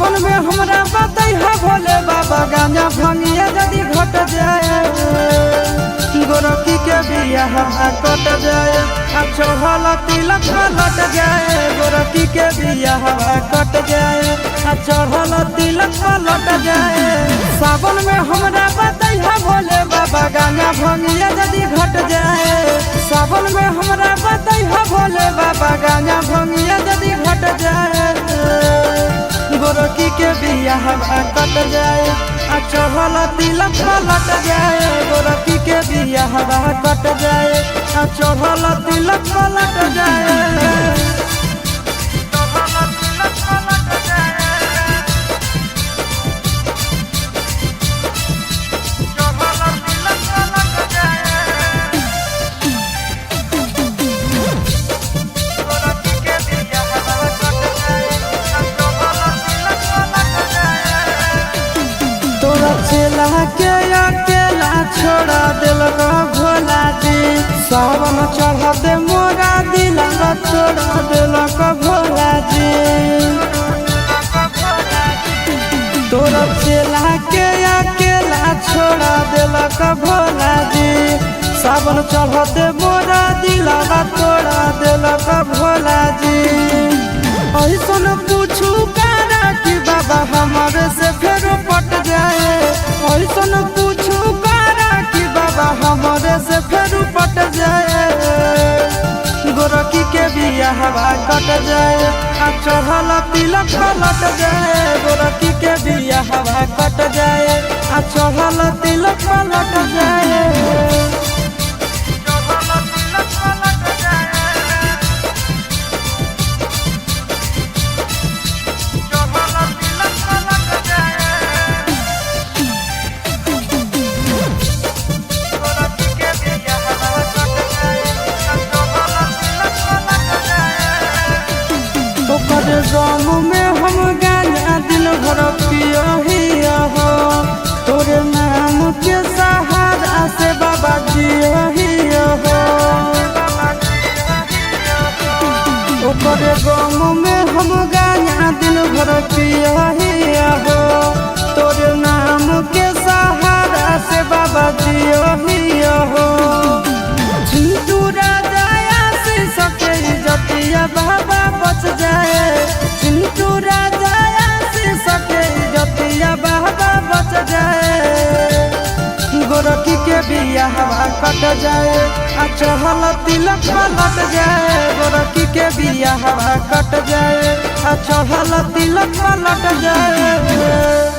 सावन में हमरा बताई है भोले बाबा गांजा भंगिया यदि घट जाए गोरखी के बियाह कट जाए चढ़ल तिलक लट जाए गोरखी के बियाह कट जाए चढ़ल तिलक लट जाए सावन में हमरा बताई है भोले बाबा गांजा भंगिया यदि घट जाए सावन में हमरा बताई है भोले बाबा गांजा भंगिया यदि घट जाए गोरखी के बियाह कट जाए चढ़ल तिलक लट जाए गोरखी के बियाह कट जाए चढ़ल तिलक लट जाए। चेला के अकेला छोड़ा दिल भोला जी सावन चढ़ते मोरा दिल छोड़ा दिल भोला जी तोरा चेला के अकेला छोड़ा दिल भोला जी सावन चढ़ते मोरा दिल छोड़ा दिल भोला जी ऐसन पूछू कारा कि बाबा हमारे से फिर पट जाए ऐसन पूछू कारा कि बाबा हमारे से फिर पट जाए गोरखी के बियाह कट जाए चढ़ल तिलक लट जाए गोरखी के बियाह कट जाए चढ़ल तिलक लट जाए। गाँव में हम गाना दिन भर पिया हो तोरे नाम के सहारा से बाबा जिया हो ओकरे गाँव में हम गाना दिन भर पिया हो तोरे नाम के सहारा से बाबा जिया हो चिंटू राजा आशीष के इज्जतिया बाबा बच जाए चिंटू राजा आशीष के इज्जतिया बाबा बच जाए गोरखी के बियाह कट जाए चढ़ल तिलक लट जाए गोरखी के बियाह कट जाए चढ़ल तिलक लट जाए।